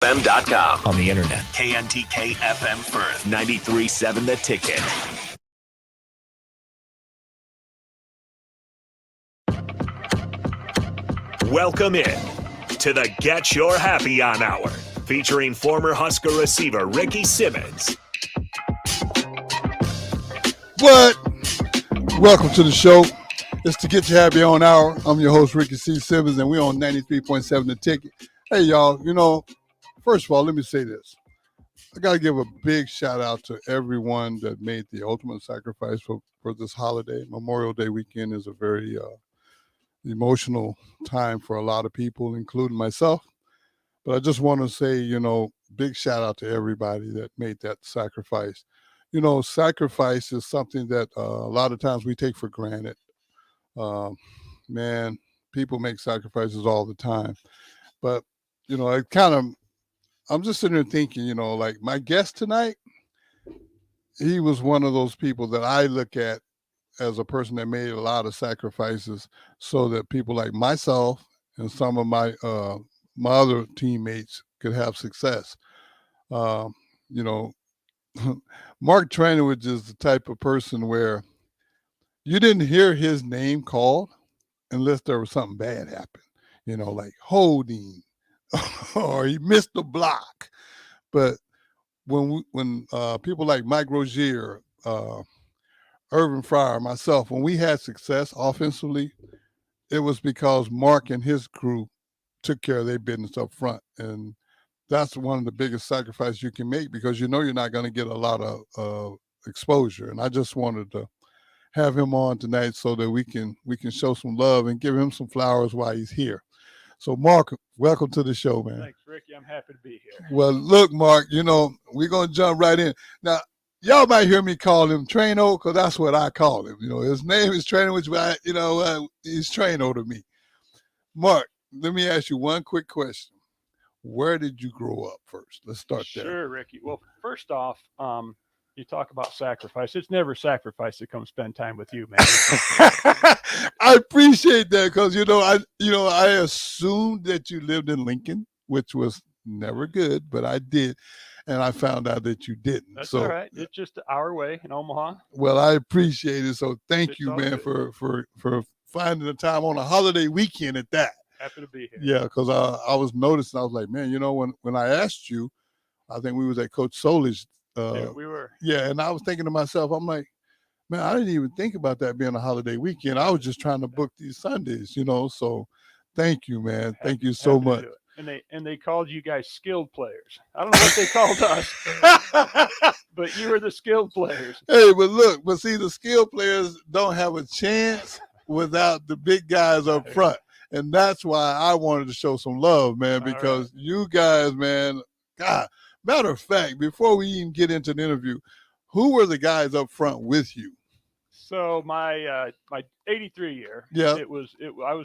KNTKFM.com. On the internet. KNTK FM Firth. 93.7 The Ticket. Welcome in to the Get Your Happy On Hour, featuring former Husker receiver Ricky Simmons. What? Welcome to the show. It's the Get Your Happy On Hour. I'm your host, Ricky C. Simmons, and we're on 93.7 The Ticket. Hey, y'all, first of all, let me say this. I got to give a big shout out to everyone that made the ultimate sacrifice for this holiday. Memorial Day weekend is a very emotional time for a lot of people, including myself. But I just want to say, big shout out to everybody that made that sacrifice. Sacrifice is something that a lot of times we take for granted. People make sacrifices all the time. But, I'm just sitting there thinking, like my guest tonight, he was one of those people that I look at as a person that made a lot of sacrifices so that people like myself and some of my other teammates could have success. Mark Tranowich is the type of person where you didn't hear his name called unless there was something bad happen, like holding or he missed the block. But when people like Mike Rozier, Irvin Fryer, myself, when we had success offensively, it was because Mark and his crew took care of their business up front. And that's one of the biggest sacrifices you can make because you're not going to get a lot of exposure. And I just wanted to have him on tonight so that we can show some love and give him some flowers while he's here. So, Mark, welcome to the show, man. Thanks, Ricky. I'm happy to be here. Well, look, Mark, we're going to jump right in. Now, y'all might hear me call him Traino because that's what I call him. His name is Traino, which, he's Traino to me. Mark, let me ask you one quick question. Where did you grow up first? Let's start there. Sure, Ricky. Well, first off, you talk about sacrifice. It's never sacrifice to come spend time with you, man. I appreciate that because I assumed that you lived in Lincoln, which was never good, but I did, and I found out that you didn't. That's all right. It's just our way in Omaha. Well, I appreciate it. So thank you, man, for finding the time on a holiday weekend at that. Happy to be here. Yeah, because I was noticing. I was like, man, when I asked you, I think we was at Coach Solich. Yeah, we were. Yeah, and I was thinking to myself, I'm like, man, I didn't even think about that being a holiday weekend. I was just trying to book these Sundays, So thank you, man. Thank you so much. And they called you guys skilled players. I don't know what they called us, but you were the skilled players. Hey, but see, the skilled players don't have a chance without the big guys up front. And that's why I wanted to show some love, man, because you guys, man, God, matter of fact, before we even get into the interview, who were the guys up front with you? So my 83 year, I was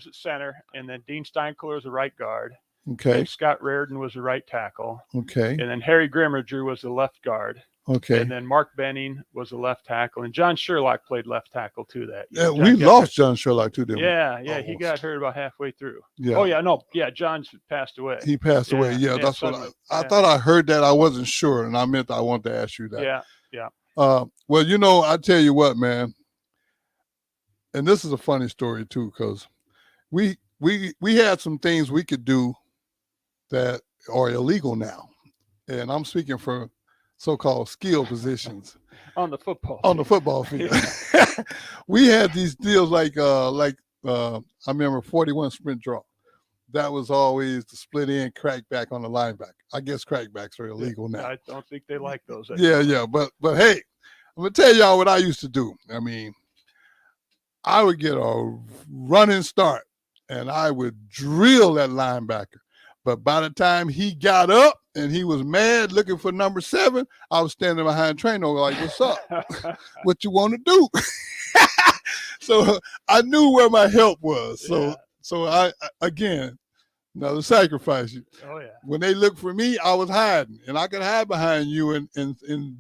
at center, and then Dean Steinkohler was the right guard. Okay. And Scott Reardon was the right tackle. Okay. And then Harry Grimmerger was the left guard. Okay. And then Mark Benning was the left tackle, and John Sherlock played left tackle too that year. Yeah, we lost John Sherlock too, didn't we? Yeah, he got hurt about halfway through. Yeah. Oh yeah, John's passed away. He passed away. Yeah, that's what I thought. I heard that. I wasn't sure, and I wanted to ask you that. Yeah. Well, I tell you what, man, and this is a funny story too, because we had some things we could do that are illegal now, and I'm speaking for so-called skill positions on the football field. We had these deals like I remember 41 sprint draw. That was always the split end crackback on the linebacker. I guess crackbacks are illegal now. I don't think they like those anymore. Yeah, but hey, I'm gonna tell y'all what I used to do. I mean, I would get a running start and I would drill that linebacker. But by the time he got up and he was mad looking for number 7, I was standing behind Traino like, what's up? What you want to do? So I knew where my help was. So I again, another sacrifice. Oh, yeah. When they looked for me, I was hiding. And I could hide behind you and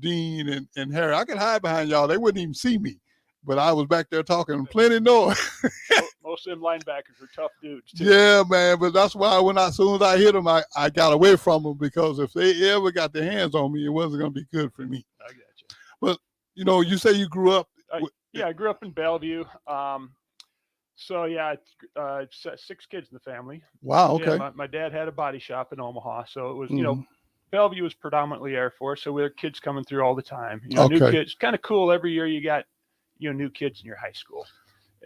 Dean and Harry. I could hide behind y'all. They wouldn't even see me. But I was back there talking plenty noise. Most of them linebackers are tough dudes too. Yeah, man. But that's why as soon as I hit them, I got away from them, because if they ever got their hands on me, it wasn't going to be good for me. I got you. But you say you grew up. I grew up in Bellevue. So yeah, 6 kids in the family. Wow. Okay. Yeah, my dad had a body shop in Omaha, so it was Mm-hmm. Bellevue was predominantly Air Force, so we had kids coming through all the time. Okay. New kids. Kind of cool. Every year you got new kids in your high school,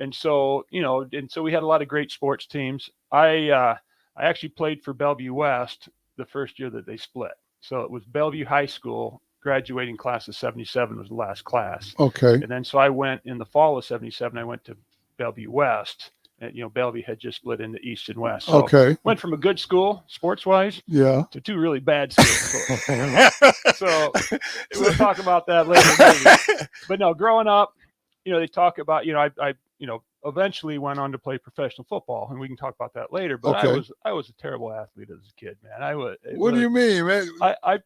and so we had a lot of great sports teams. I actually played for Bellevue West the first year that they split. So it was Bellevue High School graduating class of '77 was the last class. Okay. And then so I went in the fall of '77. I went to Bellevue West. And, Bellevue had just split into East and West. So okay. Went from a good school, sports-wise, yeah, to 2 really bad schools. So we'll talk about that later. Maybe. But no, growing up, they talk about, I eventually went on to play professional football, and we can talk about that later. But okay. I was a terrible athlete as a kid, man. What do you mean, man?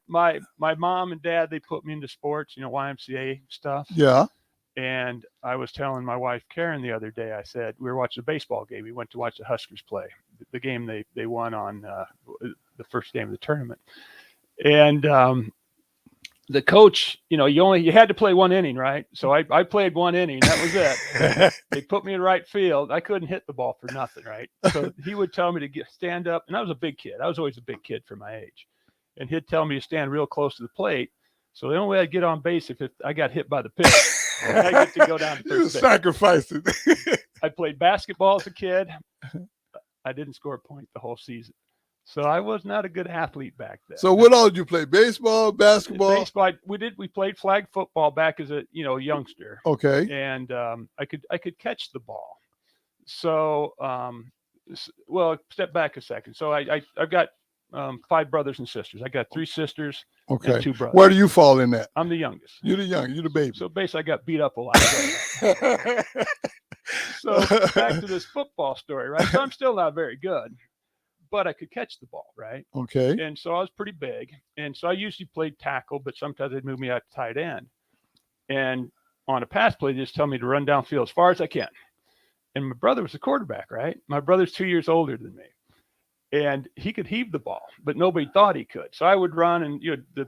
My mom and dad, they put me into sports, YMCA stuff. Yeah. And I was telling my wife, Karen, the other day, I said, we were watching a baseball game. We went to watch the Huskers play the game they won on the first game of the tournament. And the coach, you had to play 1 inning, right? So I played 1 inning. That was it. They put me in right field. I couldn't hit the ball for nothing, right? So he would tell me to stand up. And I was a big kid. I was always a big kid for my age. And he'd tell me to stand real close to the plate. So the only way I'd get on base if I got hit by the pitch. I get to go down to first base. Sacrificing. I played basketball as a kid. I didn't score a point the whole season. So I was not a good athlete back then. So what all did you play? Baseball, basketball? Baseball. We played flag football back as a youngster. Okay. And I could catch the ball. So step back a second. So I've got 5 brothers and sisters. I got 3 sisters. Okay. And 2 brothers. Where do you fall in that? I'm the youngest. You're the baby. So basically, I got beat up a lot. So back to this football story, right? So I'm still not very good, but I could catch the ball, right? Okay. And so I was pretty big, and so I usually played tackle, but sometimes they'd move me out to tight end. And on a pass play, they just tell me to run downfield as far as I can. And my brother was the quarterback, right? My brother's 2 years older than me. And he could heave the ball, but nobody thought he could. So I would run, and the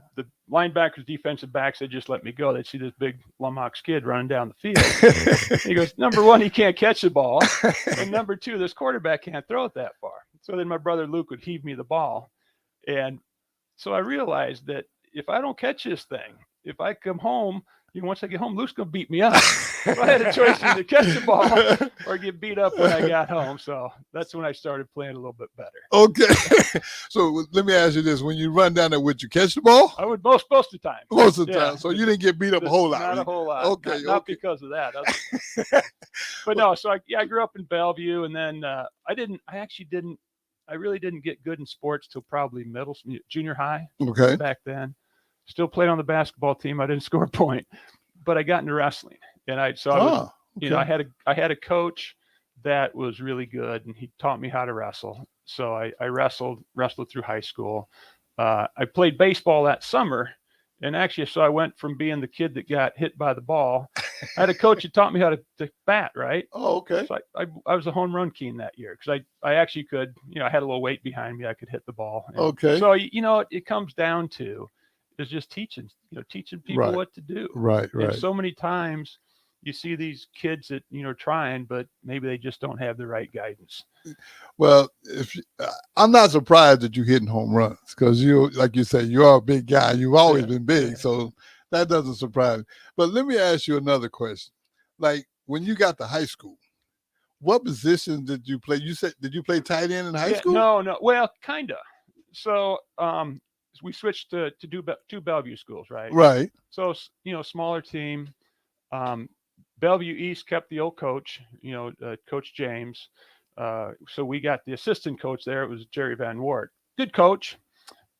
linebackers, defensive backs, they just let me go. They'd see this big Lummox kid running down the field. He goes, number 1, he can't catch the ball, and number 2, this quarterback can't throw it that far. So then my brother Luke would heave me the ball, and so I realized that if I don't catch this thing, if I come home, once I get home, Luke's gonna beat me up. So I had a choice either catch the ball or get beat up when I got home. So that's when I started playing a little bit better. Okay. So let me ask you this. When you run down there, would you catch the ball? I would most of the time. Most of the time. So you didn't get beat up a whole lot. Not a whole lot. Okay. Not because of that. But no, so I grew up in Bellevue, and then I really didn't get good in sports till probably junior high. Okay. Back then. Still played on the basketball team. I didn't score a point, but I got into wrestling, and I had a coach that was really good, and he taught me how to wrestle. So I wrestled through high school. I played baseball that summer, and actually, so I went from being the kid that got hit by the ball. I had a coach who taught me how to bat, right? Oh, okay. So I was a home run king that year because I actually could, I had a little weight behind me. I could hit the ball. And okay. So it comes down to is just teaching people right. what to do. Right. And so many times you see these kids that, trying, but maybe they just don't have the right guidance. Well, I'm not surprised that you're hitting home runs because like you said, you are a big guy. You've always been big. Yeah. So that doesn't surprise me. But let me ask you another question. Like when you got to high school, what position did you play? You said, did you play tight end in high school? No. Well, kind of. So, we switched to do 2 Bellevue schools, right? Right. So, smaller team. Bellevue East kept the old coach, Coach James. So we got the assistant coach there. It was Jerry Van Wart. Good coach,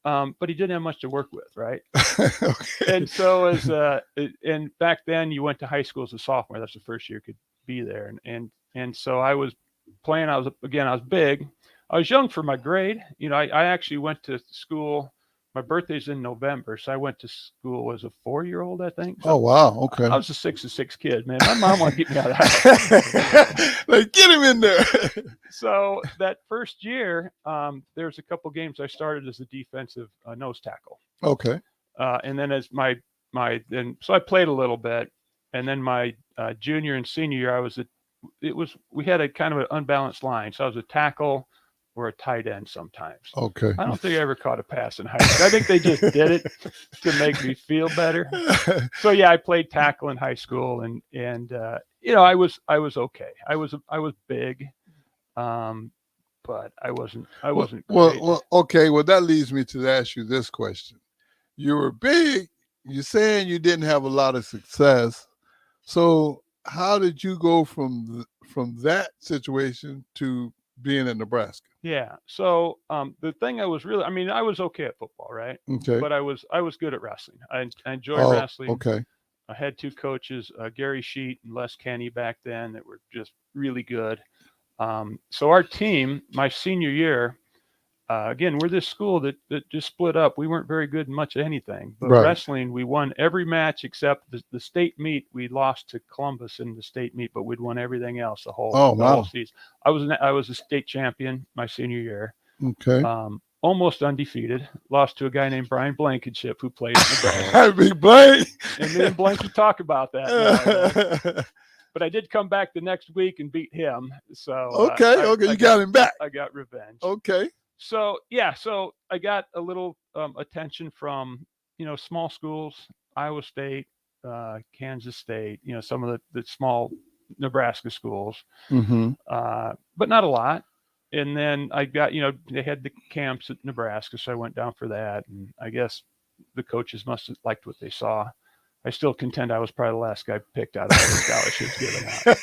but he didn't have much to work with, right? Okay. And so and back then you went to high school as a sophomore. That's the first year you could be there. And so I was playing. I was big. I was young for my grade. I actually went to school my birthday's in November, so I went to school as a 4-year-old, I think. So Oh wow, okay. I was a 6'6" kid, man. My mom wanted to get me out of the house. Like, get him in there. So that first year, there's a couple games I started as a defensive nose tackle, Okay. and then as so I played a little bit, and then my junior and senior year, we had a kind of an unbalanced line, so I was a tackle or a tight end sometimes. Okay. I don't think I ever caught a pass in high school. I think they just did it to make me feel better. So yeah, I played tackle in high school, and I was okay. I was big, but I wasn't great. Well, okay. Well, that leads me to ask you this question. You were big. You're saying you didn't have a lot of success. So how did you go from that situation to being in Nebraska? Yeah. So the thing I was okay at football, right? Okay. But I was good at wrestling. I enjoyed wrestling. Okay. I had 2 coaches, Gary Sheet and Les Kenny back then, that were just really good. So our team, my senior year, again, we're this school that just split up. We weren't very good in much of anything, but wrestling, we won every match except the state meet. We lost to Columbus in the state meet, but we'd won everything else the whole season. I was a state champion my senior year. Okay. Almost undefeated. Lost to a guy named Brian Blankenship who played in Nebraska. Big Blank. And me and Blanky talk about that. But I did come back the next week and beat him. So okay, you got him back. I got revenge. Okay. So yeah, so I got a little attention from small schools, Iowa State, Kansas State, some of the small Nebraska schools, Mm-hmm. but not a lot. And then I got they had the camps at Nebraska, so I went down for that, and I guess the coaches must have liked what they saw. I still contend I was probably the last guy picked out of all the scholarships given out.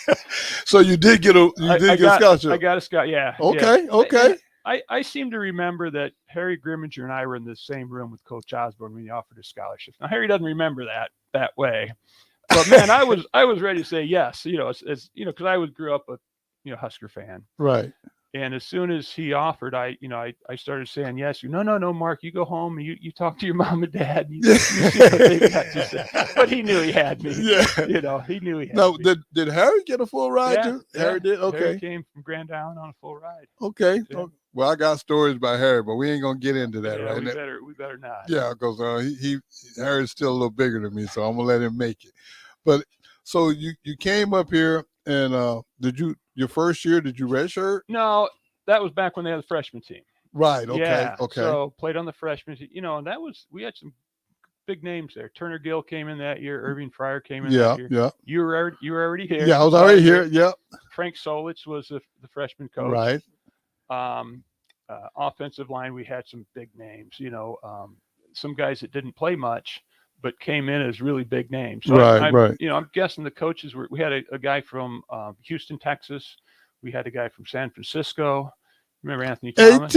So you did get a scholarship. I got a scholarship. Yeah. Okay. Yeah. Okay. I seem to remember that Harry Grimminger and I were in the same room with Coach Osborne when he offered a scholarship. Now Harry doesn't remember that way, but man, I was ready to say yes. As because I grew up a Husker fan, right? And as soon as he offered, I started saying yes. No, Mark, you go home and you talk to your mom and dad. And you see what they got to say. But he knew he had me. Yeah. He knew he had me. Now, did Harry get a full ride too? Yeah, Harry did. Okay. Harry came from Grand Island on a full ride. Okay. Yeah. Well, I got stories about Harry, but we ain't gonna get into that right now. We better not. Yeah, because Harry's still a little bigger than me, so I'm gonna let him make it. But so you came up here, and your first year did you redshirt? No. That was back when they had the freshman team. Right. Okay. Yeah. Okay. So played on the freshman team, and we had some big names there. Turner Gill came in that year. Irving Fryer came in that year. Yeah. You were already here. Yeah, I was already here. Yep. Frank Solich was the freshman coach. Right. Offensive line, we had some big names. Some guys that didn't play much, but came in as really big names. So right. I'm guessing the coaches we had a guy from Houston, Texas. We had a guy from San Francisco. Remember Anthony Thomas?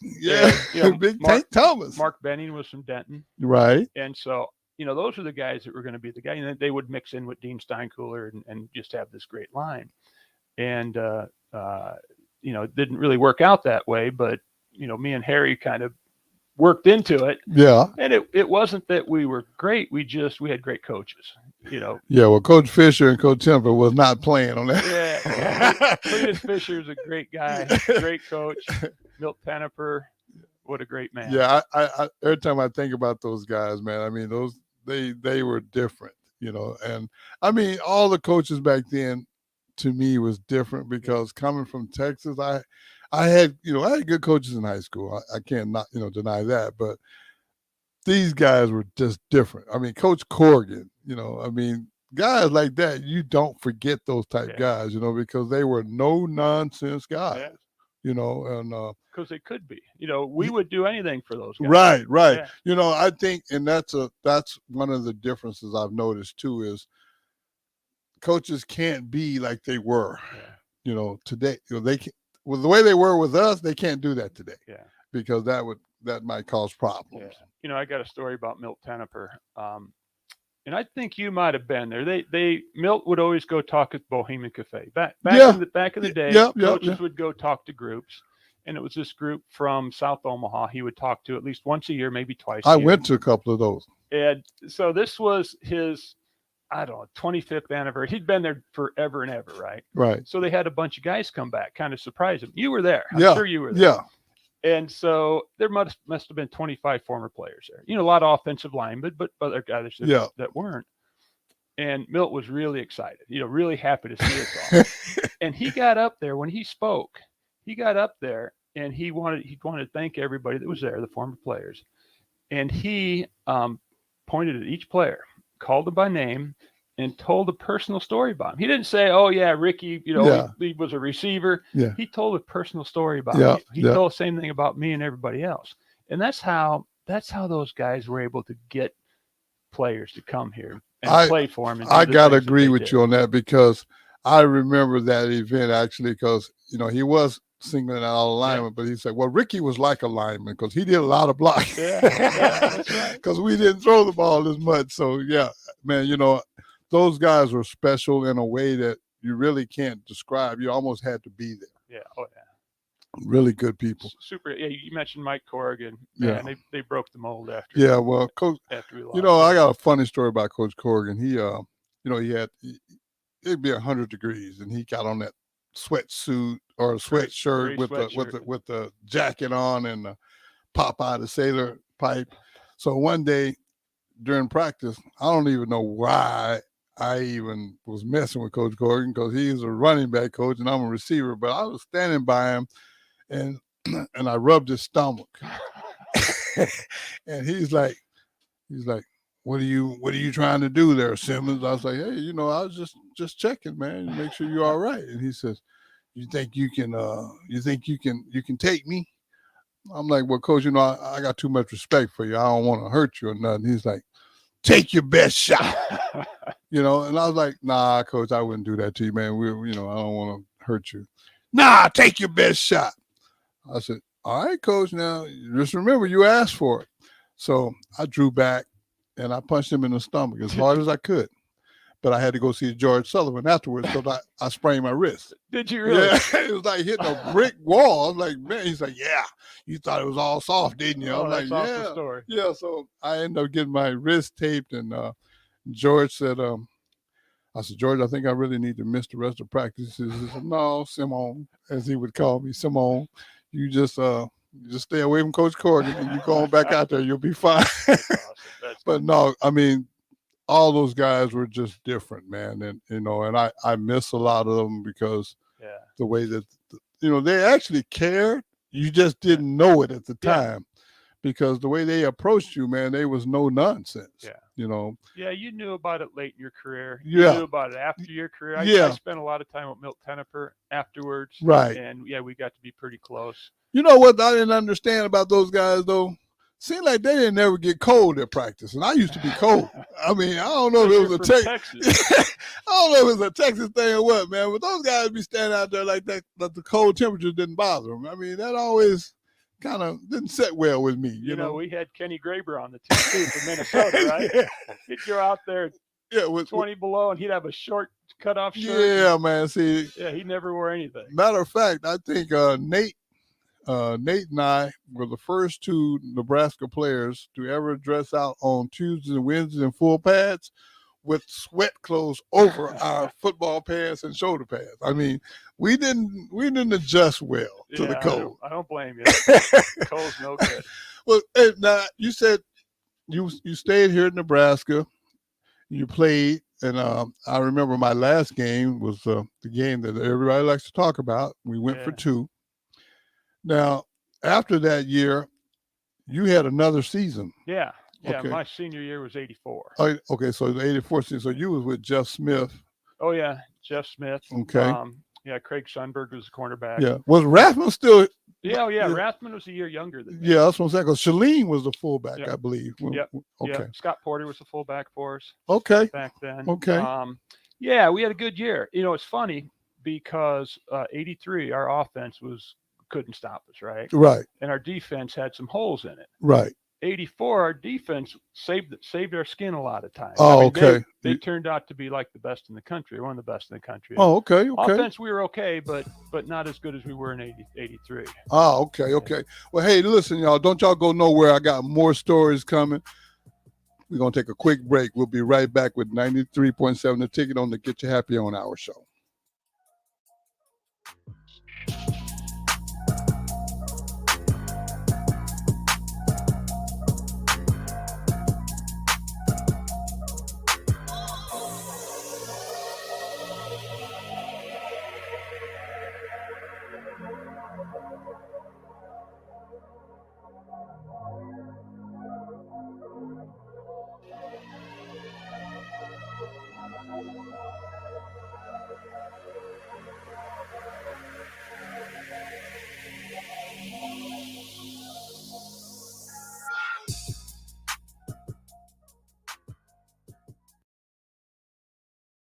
Yeah. Big Tank Thomas. Mark Benning was from Denton. Right. And so, those are the guys that were going to be the guy. And they would mix in with Dean Steinkühler and just have this great line. And, it didn't really work out that way. But, me and Harry kind of worked into it. Yeah. And it wasn't that we were great. We had great coaches. Yeah, well, Coach Fisher and Coach Temper was not playing on that. Yeah. Cletus Fisher is a great guy, great coach. Milt Penniper, what a great man. Yeah, I every time I think about those guys, man, I mean, they were different, and I mean, all the coaches back then to me was different because coming from Texas, I had good coaches in high school. I can't not, deny that, but these guys were just different. I mean, Coach Corrigan, guys like that, you don't forget those type guys, because they were no nonsense guys, and because they could be, we would do anything for those guys. Right. Yeah. I think, and that's one of the differences I've noticed too is coaches can't be like they were, today. They can, with the way they were with us, they can't do that today. Yeah. Because that might cause problems. Yeah. I got a story about Milt Penniper. And I think you might have been there. Milt would always go talk at Bohemian Cafe. Back in the day, coaches would go talk to groups. and it was this group from South Omaha he would talk to at least once a year, maybe twice. I went to a couple of those. And so this was his, I don't know, 25th anniversary. He'd been there forever and ever, right? Right. So they had a bunch of guys come back, kind of surprise him. You were there. I'm Yeah. sure you were there. Yeah. And so there must have been 25 former players there. You know, a lot of offensive linemen, but other guys that weren't. And Milt was really excited, you know, really happy to see us all. And he got up there when he spoke. He got up there and he wanted to thank everybody that was there, the former players. And he pointed at each player, called them by name, and told a personal story about him. He didn't say, "Oh yeah, Ricky, you know, he was a receiver." Yeah. He told a personal story about me. He told the same thing about me and everybody else. And that's how those guys were able to get players to come here and play for him. I gotta agree with you on that, because I remember that event actually, because you know he was singling out all the linemen, but he said, "Well, Ricky was like a lineman because he did a lot of blocking." That's right. Because we didn't throw the ball as much. So yeah, man, you know, those guys were special in a way that you really can't describe. You almost had to be there. Yeah. Oh yeah. Really good people. Super. Yeah, you mentioned Mike Corrigan. Yeah. Man, they broke the mold after. Yeah, well, Coach, after we lost. you know, I got a funny story about Coach Corrigan. He, you know, it'd be 100 degrees, and he got on that sweatsuit or a sweatshirt with the jacket on and the Popeye the Sailor pipe. So one day during practice, I don't even know why I even was messing with Coach Corrigan, because he's a running back coach and I'm a receiver, but I was standing by him and I rubbed his stomach. And he's like, what are you trying to do there, Simmons? I was like, hey, you know, I was just checking, man, make sure you're all right. And he says, you think you can take me? I'm like, well, Coach, you know, I got too much respect for you. I don't want to hurt you or nothing. He's like, take your best shot. You know, and I was like, nah, Coach, I wouldn't do that to you, man. You know, I don't want to hurt you. Nah, take your best shot. I said, all right, Coach, now just remember you asked for it. So I drew back and I punched him in the stomach as hard as I could. But I had to go see George Sullivan afterwards because I sprained my wrist. Did you really? Yeah, it was like hitting a brick wall. I was like, man, he's like, yeah, you thought it was all soft, didn't you? I was like, that's yeah. awesome story. Yeah, so I ended up getting my wrist taped, and George said, I said, George, I think I really need to miss the rest of practice. He said, no, Simone, as he would call me, Simone, you just stay away from Coach Corrigan and you go on back out there, you'll be fine. That's awesome. But no, I mean, all those guys were just different, man. And, you know, and I miss a lot of them because the way that, you know, they actually cared. You just didn't know it at the time because the way they approached you, man, there was no nonsense. Yeah. You know? Yeah, you knew about it late in your career. You knew about it after your career. I spent a lot of time with Milt Teneper afterwards. Right. And we got to be pretty close. You know what I didn't understand about those guys, though? Seemed like they didn't ever get cold at practice, and I used to be cold. I mean, I don't know if it was a Texas. I don't know if it was a Texas thing or what, man. But those guys be standing out there like that, but the cold temperatures didn't bother them. I mean, that always kind of didn't sit well with me. You know, we had Kenny Graber on the team too from Minnesota, right? He'd go out there, with 20 below, and he'd have a short cutoff shirt. Yeah, man. See, he never wore anything. Matter of fact, I think Nate and I were the first two Nebraska players to ever dress out on Tuesdays and Wednesdays in full pads with sweat clothes over our football pants and shoulder pads. I mean, we didn't adjust well to the cold. I don't blame you. The cold's no good. Well, now you said you stayed here in Nebraska. You played, and I remember my last game was the game that everybody likes to talk about. We went for 2. Now, after that year, you had another season. Yeah. Okay. My senior year was 84. Oh, okay, so the 84 season. So you was with Jeff Smith. Oh, yeah, Jeff Smith. Okay. Craig Sundberg was the cornerback. Yeah. Was Rathman still? Yeah. Rathman was a year younger than me. Yeah, that's what I'm saying. Because Shalene was the fullback, I believe. Yep. Okay. Yeah. Scott Porter was the fullback for us. Okay. Back then. Okay. We had a good year. You know, it's funny because 83, our offense couldn't stop us, right? Right. And our defense had some holes in it. Right. '84, our defense saved our skin a lot of times. Oh, okay. They turned out to be like the best in the country, one of the best in the country. Oh, okay. Offense, we were okay, but not as good as we were in '83. Oh, okay. Well, hey, listen, y'all, don't y'all go nowhere. I got more stories coming. We're going to take a quick break. We'll be right back with 93.7 The Ticket on the Get You Happy on Hour show.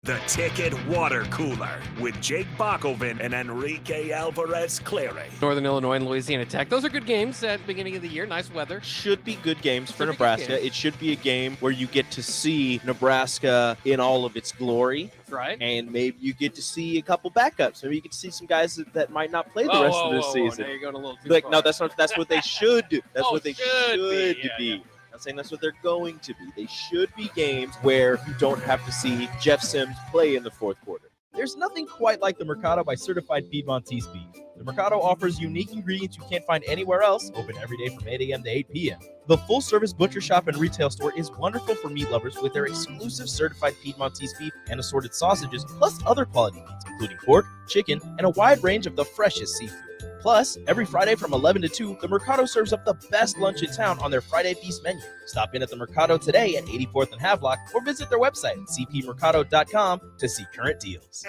The Ticket Water Cooler with Jake Bakoven and Enrique Alvarez Clary. Northern Illinois and Louisiana Tech. Those are good games at the beginning of the year. Nice weather. Should be good games for Nebraska. It should be a game where you get to see Nebraska in all of its glory. That's right. And maybe you get to see a couple backups. Maybe you get to see some guys that might not play the rest of the season. Now you're going a little too Like, far. no, that's what they should do. That's what they should be. Yeah. I'm not saying that's what they're going to be. They should be games where you don't have to see Jeff Sims play in the fourth quarter. There's nothing quite like the Mercado by Certified Piedmontese beef. The Mercado offers unique ingredients you can't find anywhere else, open every day from 8 a.m. to 8 p.m. The full-service butcher shop and retail store is wonderful for meat lovers with their exclusive certified Piedmontese beef and assorted sausages, plus other quality meats, including pork, chicken, and a wide range of the freshest seafood. Plus, every Friday from 11 to 2, the Mercado serves up the best lunch in town on their Friday Feast menu. Stop in at the Mercado today at 84th and Havelock or visit their website at cpmercado.com to see current deals.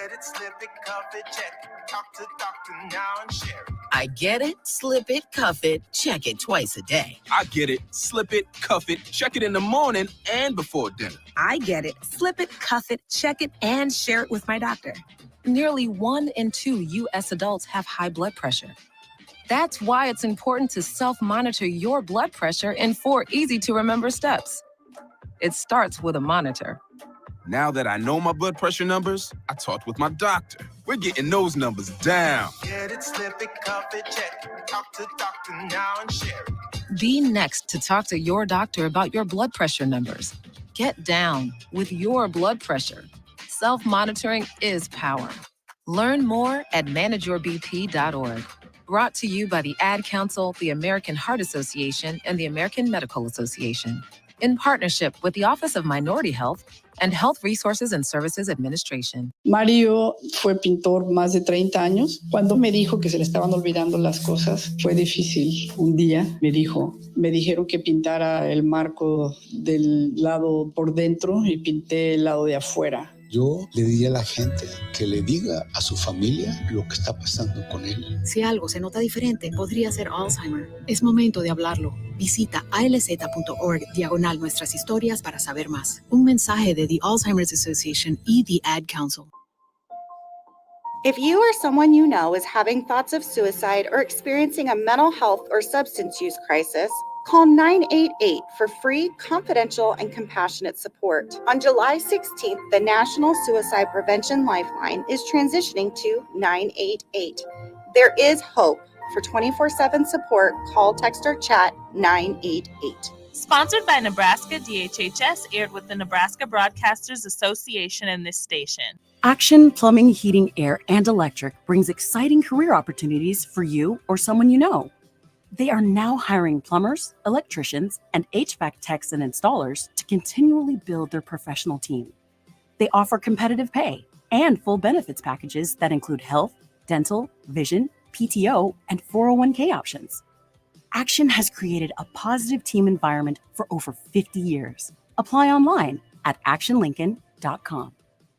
I get it, slip it, cuff it, check it twice a day. I get it, slip it, cuff it, check it in the morning and before dinner. I get it, slip it, cuff it, check it, and share it with my doctor. Nearly 1 in 2 U.S. adults have high blood pressure. That's why it's important to self-monitor your blood pressure in 4 easy-to-remember steps. It starts with a monitor. Now that I know my blood pressure numbers, I talked with my doctor. We're getting those numbers down. Get it, slip it, cuff it, check it. Talk to doctor now and share it. Be next to talk to your doctor about your blood pressure numbers. Get down with your blood pressure. Self-monitoring is power. Learn more at manageyourbp.org. Brought to you by the Ad Council, the American Heart Association, and the American Medical Association, in partnership with the Office of Minority Health and Health Resources and Services Administration. Mario fue pintor más de 30 años. Cuando me dijo que se le estaban olvidando las cosas, fue difícil. Un día me dijeron que pintara el marco del lado por dentro y pinté el lado de afuera. Yo le diría a la gente que le diga a su familia lo que está pasando con él. Si algo se nota diferente, podría ser Alzheimer. Es momento de hablarlo. Visita alz.org/nuestras historias para saber más. Un mensaje de The Alzheimer's Association y The Ad Council. If you or someone you know is having thoughts of suicide or experiencing a mental health or substance use crisis, call 988 for free, confidential, and compassionate support. On July 16th, the National Suicide Prevention Lifeline is transitioning to 988. There is hope. For 24/7 support, call, text, or chat 988. Sponsored by Nebraska DHHS, aired with the Nebraska Broadcasters Association and this station. Action Plumbing, Heating, Air, and Electric brings exciting career opportunities for you or someone you know. They are now hiring plumbers, electricians, and HVAC techs and installers to continually build their professional team. They offer competitive pay and full benefits packages that include health, dental, vision, PTO, and 401k options. Action has created a positive team environment for over 50 years. Apply online at actionlincoln.com.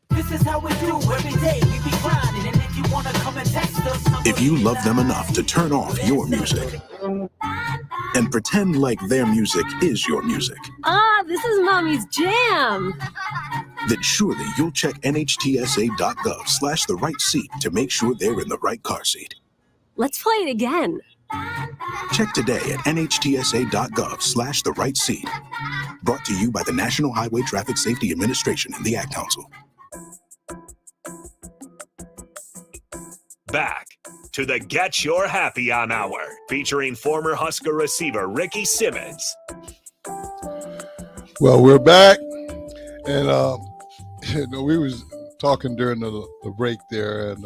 This is how we do every day. We be grinding, and if you wanna come and text us, if you love them enough to turn off your music and pretend like their music is your music, this is Mommy's jam. then surely you'll check NHTSA.gov/the right seat to make sure they're in the right car seat. Let's play it again. Check today at nhtsa.gov/the right seat. Brought to you by the National Highway Traffic Safety Administration and the Ad Council. Back to the Get Your Happy On Hour, featuring former Husker receiver Ricky Simmons. Well, we're back, and we was talking during the break there, and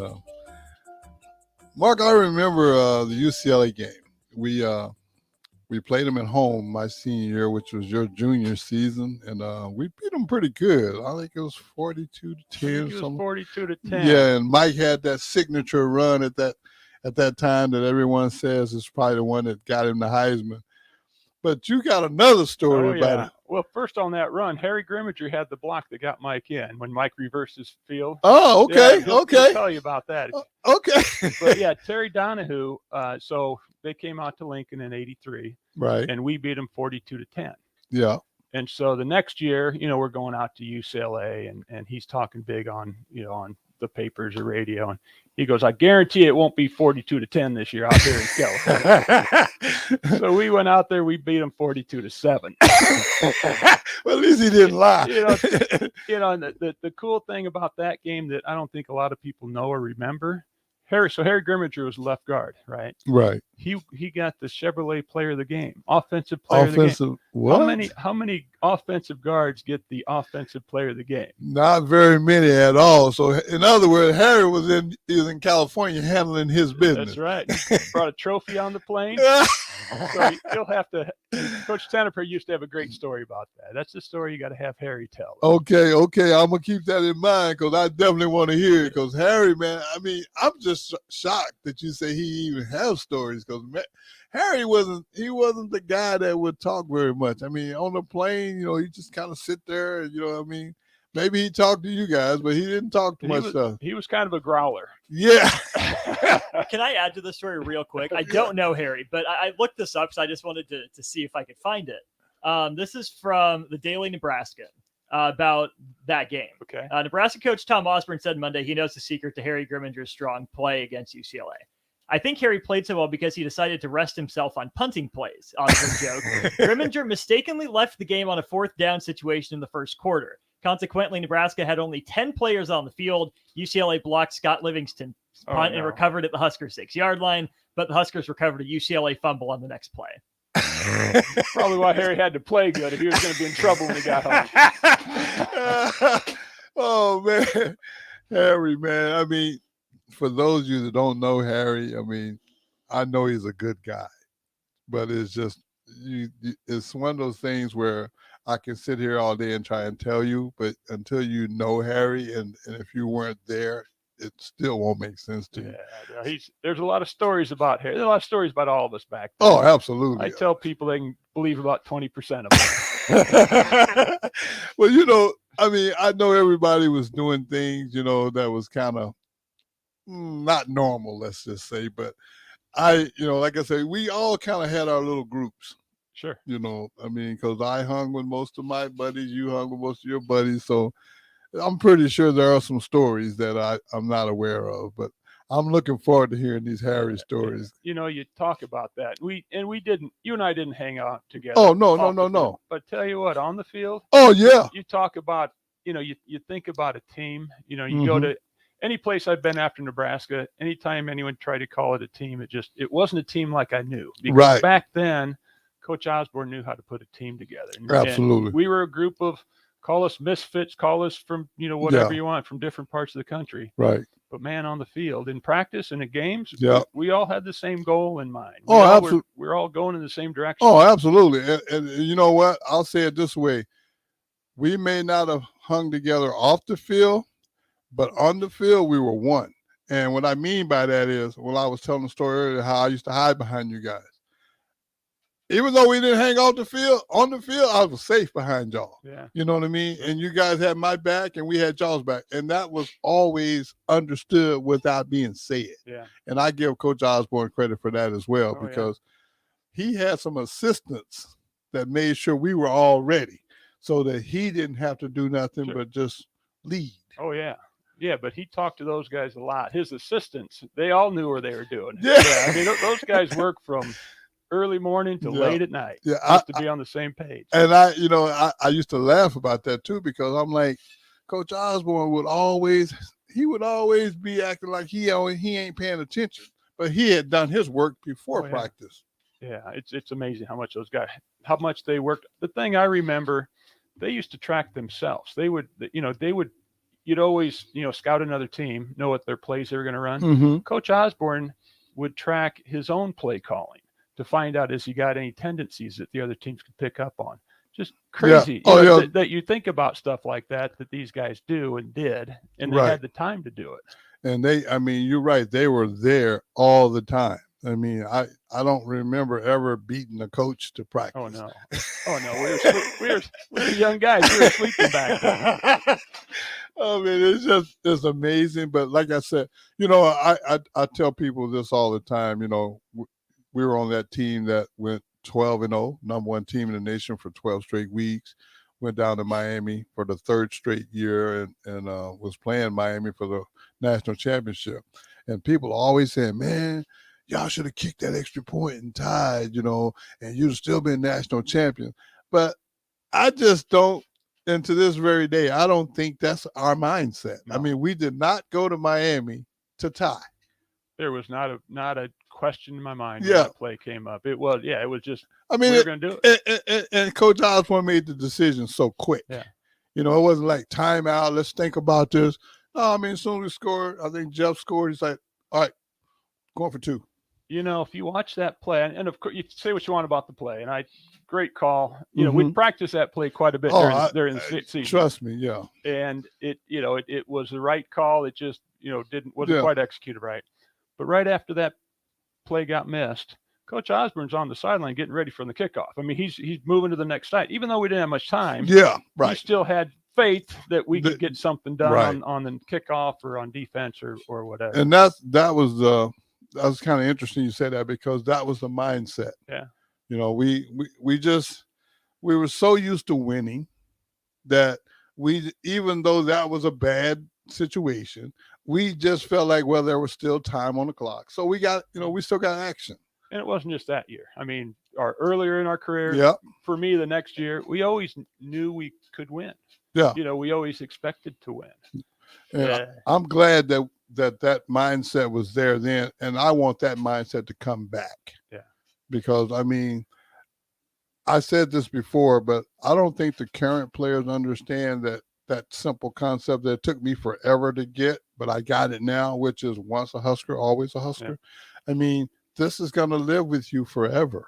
Mark, I remember the UCLA game. We played them at home my senior year, which was your junior season, and we beat them pretty good. I think it was 42-10. It was 42-10. Yeah, and Mike had that signature run at that time that everyone says is probably the one that got him the Heisman. But you got another story about it. Well, first on that run, Harry Grimminger had the block that got Mike in when Mike reversed his field. Oh, okay, yeah, he'll tell you about that. Okay. But yeah, Terry Donahue. So they came out to Lincoln in '83, right? And we beat them 42-10. Yeah. And so the next year, we're going out to UCLA, and he's talking big on on the papers or radio, and he goes, "I guarantee it won't be 42-10 this year out here in California." So we went out there, we beat them 42-7. Well, at least he didn't lie. And the cool thing about that game that I don't think a lot of people know or remember, Harry Grimminger was left guard, right? Right. He got the Chevrolet Player of the Game, offensive player of the game. What? How many offensive guards get the offensive player of the game? Not very many at all. So in other words, Harry was in California handling his business. That's right. He brought a trophy on the plane. So you'll have to. Coach Tanneper used to have a great story about that. That's the story you got to have Harry tell. Okay. I'm gonna keep that in mind because I definitely want to hear it. Because Harry, man, I mean, I'm just shocked that you say he even has stories. Because Harry wasn't the guy that would talk very much. I mean, on the plane, he just kind of sit there. I mean, maybe he talked to you guys, but he didn't talk too much stuff. He was kind of a growler. Yeah. Can I add to the story real quick? I don't know Harry, but I looked this up because I just wanted to see if I could find it. This is from the Daily Nebraskan about that game. Okay. Nebraska coach Tom Osborne said Monday he knows the secret to Harry Grimminger's strong play against UCLA. I think Harry played so well because he decided to rest himself on punting plays. Osborne joked. Grimminger mistakenly left the game on a 4th down situation in the first quarter. Consequently, Nebraska had only 10 players on the field. UCLA blocked Scott Livingston's punt and recovered at the Husker 6-yard line, but the Huskers recovered a UCLA fumble on the next play. Probably why Harry had to play good if he was going to be in trouble when he got home. Oh, man. Harry, man. I mean, for those of you that don't know Harry, I mean, I know he's a good guy, but it's just, it's one of those things where I can sit here all day and try and tell you, but until you know Harry and if you weren't there, it still won't make sense to you. Yeah, there's a lot of stories about Harry. There's a lot of stories about all of us back then. Oh, absolutely. I tell people they can believe about 20% of them. Well, I mean, I know everybody was doing things, that was kind of not normal, let's just say, but like I say, we all kind of had our little groups. Sure. I mean, because I hung with most of my buddies, you hung with most of your buddies. So I'm pretty sure there are some stories that I'm not aware of, but I'm looking forward to hearing these Harry stories. You talk about that. You and I didn't hang out together. Oh, no. But tell you what, on the field. Oh, yeah. You talk about, you think about a team, you go to any place I've been after Nebraska, anytime anyone tried to call it a team, it wasn't a team like I knew. Because back then, Coach Osborne knew how to put a team together. Absolutely. And we were a group of, call us misfits, call us from, whatever you want, from different parts of the country. Right. But man, on the field, in practice and in games, yeah, we all had the same goal in mind. Absolutely. We're all going in the same direction. Oh, absolutely. And you know what? I'll say it this way. We may not have hung together off the field, but on the field, we were one. And what I mean by that is, I was telling the story earlier, how I used to hide behind you guys. Even though we didn't hang on the field, I was safe behind y'all. Yeah. You know what I mean? And you guys had my back and we had y'all's back. And that was always understood without being said. Yeah. And I give Coach Osborne credit for that as well, because he had some assistants that made sure we were all ready so that he didn't have to do nothing but just lead. Oh, yeah. Yeah, but he talked to those guys a lot. His assistants, they all knew what they were doing. Yeah. I mean, those guys work from early morning to late at night just to be on the same page. And I used to laugh about that too, because I'm like, Coach Osborne would always be acting like he ain't paying attention, but he had done his work before practice. Yeah, it's amazing how much those guys, how much they worked. The thing I remember, they used to track themselves. You'd always, scout another team, know what their plays they were going to run. Mm-hmm. Coach Osborne would track his own play calling to find out has he got any tendencies that the other teams could pick up on. Just crazy. That you think about stuff like that these guys do and did, and they had the time to do it. And you're right. They were there all the time. I mean, I don't remember ever beating a coach to practice. Oh no. We were young guys. We were sleeping back then. I mean, it's amazing. But like I said, I tell people this all the time. We were on that team that went 12-0, number one team in the nation for 12 straight weeks. Went down to Miami for the third straight year and was playing Miami for the national championship. And people always saying, man, y'all should have kicked that extra point and tied, and you'd still been national champion. But I just don't, and to this very day, I don't think that's our mindset. No. I mean, we did not go to Miami to tie. There was not a question in my mind when that play came up. It was just, we were going to do it. And Coach Osborne made the decision so quick. Yeah. It wasn't like timeout, let's think about this. No, I mean, as soon as we scored, I think Jeff scored, he's like, all right, going for 2. If you watch that play, and of course, you say what you want about the play, and great call. We practiced that play quite a bit during the season. Trust me, yeah. And it was the right call. It just, wasn't quite executed right. But right after that play got missed, Coach Osborne's on the sideline getting ready for the kickoff. I mean, he's moving to the next side. Even though we didn't have much time, he still had faith that we could get something done on the kickoff or on defense or whatever. And that was kind of interesting you said that, because that was the mindset. Yeah. We were so used to winning that even though that was a bad situation, we just felt like, well, there was still time on the clock. So we still got action. And it wasn't just that year. I mean, earlier in our career, for me, the next year, we always knew we could win. Yeah. We always expected to win. And I'm glad that mindset was there then, and I want that mindset to come back. Yeah. Because, I mean, I said this before, but I don't think the current players understand that simple concept that it took me forever to get, but I got it now, which is once a Husker, always a Husker. Yeah. I mean, this is going to live with you forever,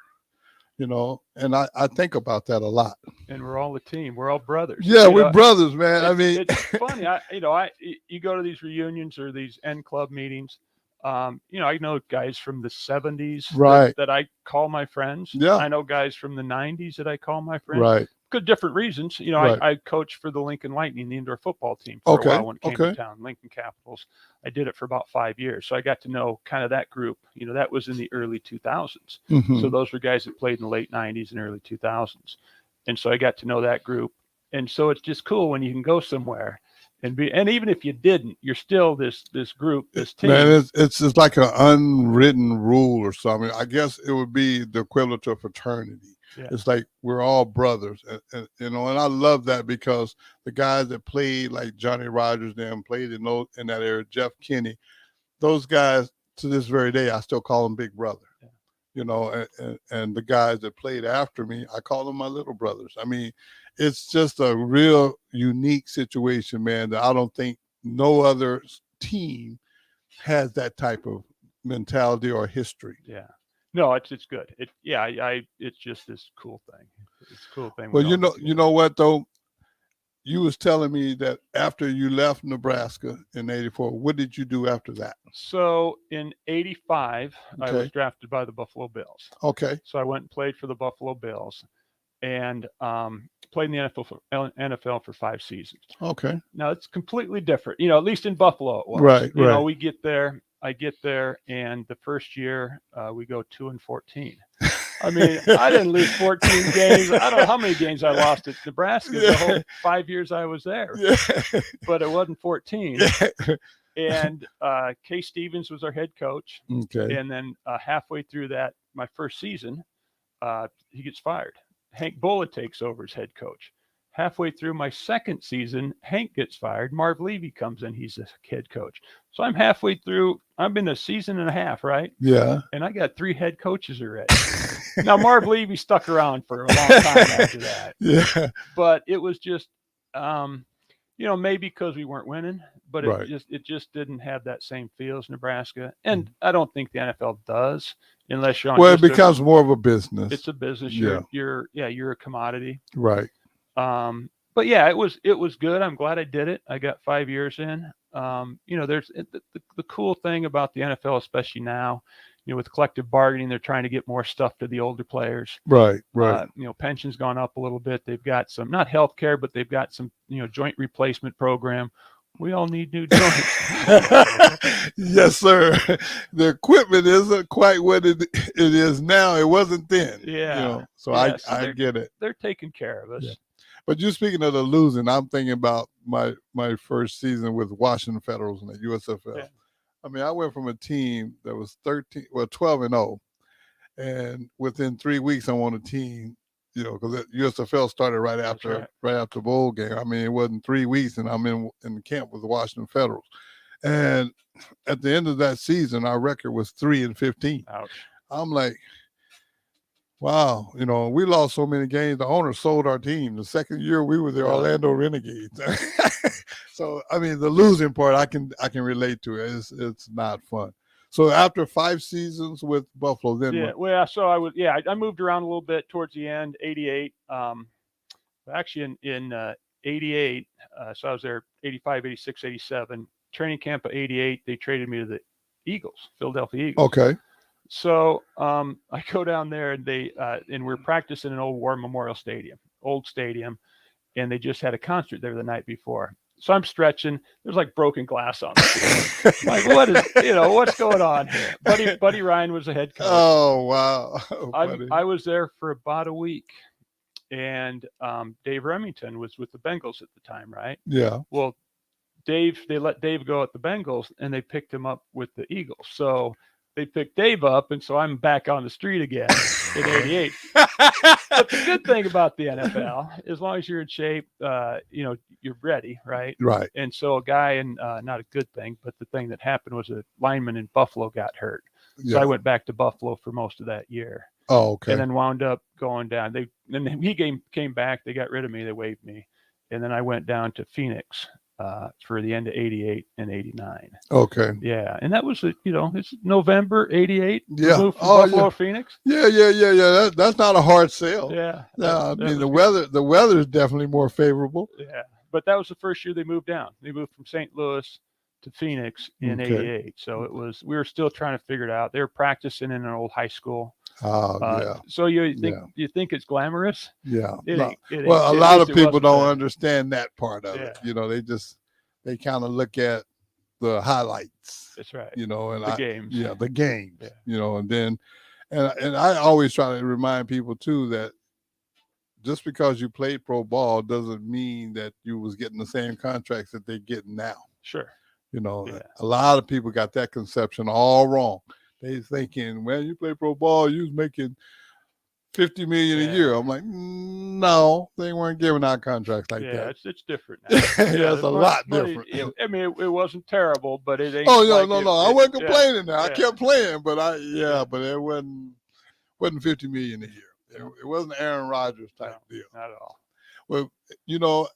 and I think about that a lot. And we're all a team. We're all brothers. Yeah, we're brothers, man. I mean, it's funny. You go to these reunions or these end club meetings. I know guys from the 70s that I call my friends. Yeah. I know guys from the 90s that I call my friends. Right. Good different reasons. I coached for the Lincoln Lightning, the indoor football team, for a while when it came to town, Lincoln Capitals. I did it for about 5 years. So I got to know kind of that group. That was in the early 2000s. Mm-hmm. So those were guys that played in the late 90s and early 2000s. And so I got to know that group. And so it's just cool when you can go somewhere and even if you didn't, you're still this group, this team. Man, it's like an unwritten rule or something. I guess it would be the equivalent to a fraternity. Yeah. It's like we're all brothers, and I love that, because the guys that played, like Johnny Rogers, them played in that era, Jeff Kinney, those guys to this very day, I still call them big brother. Yeah. And the guys that played after me, I call them my little brothers. I mean, it's just a real unique situation, man, that I don't think no other team has that type of mentality or history. Yeah. No, it's good. It's just this cool thing. It's a cool thing. Well, you know what though? You was telling me that after you left Nebraska in '84, what did you do after that? So in '85, I was drafted by the Buffalo Bills. Okay. So I went and played for the Buffalo Bills, and played in the NFL for 5 seasons. Okay. Now it's completely different. At least in Buffalo it was. Right. We get there. I get there, and the first year we go 2-14. I mean, I didn't lose 14 games. I don't know how many games I lost at Nebraska the whole 5 years I was there. Yeah. But it wasn't 14. And Kay Stevens was our head coach. Okay. And then halfway through that, my first season, he gets fired. Hank Bullitt takes over as head coach. Halfway through my second season, Hank gets fired. Marv Levy comes in. He's the head coach. So I'm halfway through. I'm in a season and a half, right? Yeah. And I got 3 head coaches already. Now, Marv Levy stuck around for a long time after that. Yeah. But it was just, maybe because we weren't winning, but Right. it just didn't have that same feel as Nebraska. And I don't think the NFL does, unless you're on. Well, it becomes more of a business. It's a business. Yeah. You're a commodity. Right. But yeah, it was good. I'm glad I did it. I got 5 years in. There's the cool thing about the NFL, especially now, with collective bargaining, they're trying to get more stuff to the older players. Right. Pension's gone up a little bit. They've got some, not health care, but they've got some, joint replacement program. We all need new joints. Yes, sir. The equipment isn't quite what it is now. It wasn't then. Yeah. So Yeah, I get it. They're taking care of us. Yeah. But you speaking of the losing, I'm thinking about my first season with Washington Federals in the USFL. Yeah. I mean, I went from a team that was 12-0, and within 3 weeks I'm on a team, because the USFL started right after the bowl game. I mean, it wasn't 3 weeks, and I'm in camp with the Washington Federals. And at the end of that season, our record was 3-15. Ouch. I'm like, wow, we lost so many games. The owner sold our team. The second year we were the Orlando Renegades. So, I mean, the losing part, I can relate to it. It's not fun. So after 5 seasons with Buffalo, then yeah, what? well, so I moved around a little bit towards the end. 88, actually in 88. So I was there 85, 86, 87. Training camp of 88. They traded me to the Philadelphia Eagles. Okay. So I go down there, and we're practicing in Old War Memorial Stadium, old stadium, and they just had a concert there the night before. So I'm stretching. There's like broken glass on the field. Like, what's going on here? Buddy Ryan was the head coach. Oh, wow. I was there for about a week, and Dave Remington was with the Bengals at the time, right? Yeah. Well, they let Dave go at the Bengals, and they picked him up with the Eagles. So they picked Dave up, and so I'm back on the street again in 88. But the good thing about the NFL, as long as you're in shape, you're ready, right? Right. And so a guy, and not a good thing, but the thing that happened was a lineman in Buffalo got hurt. So I went back to Buffalo for most of that year. Oh, okay. And then wound up going down. Then he came back. They got rid of me. They waived me. And then I went down to Phoenix for the end of 88 and 89. Okay. Yeah. And that was, it's November 88. Yeah. Moved from Buffalo, yeah. Phoenix. Yeah. That's not a hard sell. Yeah. No, I mean, the weather is definitely more favorable. Yeah. But that was the first year they moved down. They moved from St. Louis to Phoenix in 88. So we were still trying to figure it out. They were practicing in an old high school. Oh, yeah. So you think it's glamorous? Yeah. A lot of people don't understand that part of it. They kind of look at the highlights. That's right. And the games. Yeah, the games. Yeah. And then, and I always try to remind people too that just because you played pro ball doesn't mean that you was getting the same contracts that they're getting now. Sure. A lot of people got that conception all wrong. They thinking, well, you play pro ball, you was making $50 million a year. I'm like, no, they weren't giving out contracts like that. It's different now. It's a lot different. It wasn't terrible, but it ain't. Oh no, I wasn't complaining now. I kept playing, but but it wasn't $50 million a year. It wasn't Aaron Rodgers type deal. Not at all. Well,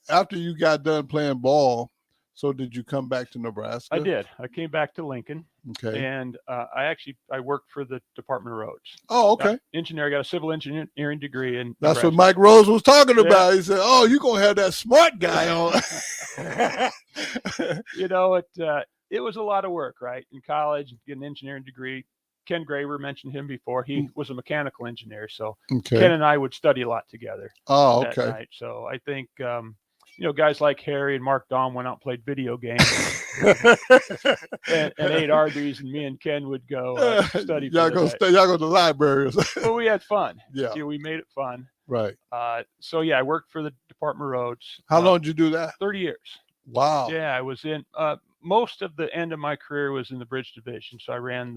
after you got done playing ball, so did you come back to Nebraska? I did. I came back to Lincoln. Okay. And I worked for the Department of Roads. Oh, okay. Engineer. I got a civil engineering degree in That's Nebraska. what Mike Rose was talking about. He said, "Oh, you're gonna have that smart guy on." It was a lot of work, right? In college, get an engineering degree. Ken Graver mentioned him before. He was a mechanical engineer, so Ken and I would study a lot together. Oh, that okay. night. So I think guys like Harry and Mark Dahm went out and played video games. and ate Arby's, and me and Ken would go study. Y'all go to the library. But we had fun. Yeah. We made it fun. Right. So yeah, I worked for the Department of Roads. How long did you do that? 30 years. Wow. Yeah, I was in most of the end of my career was in the bridge division. So I ran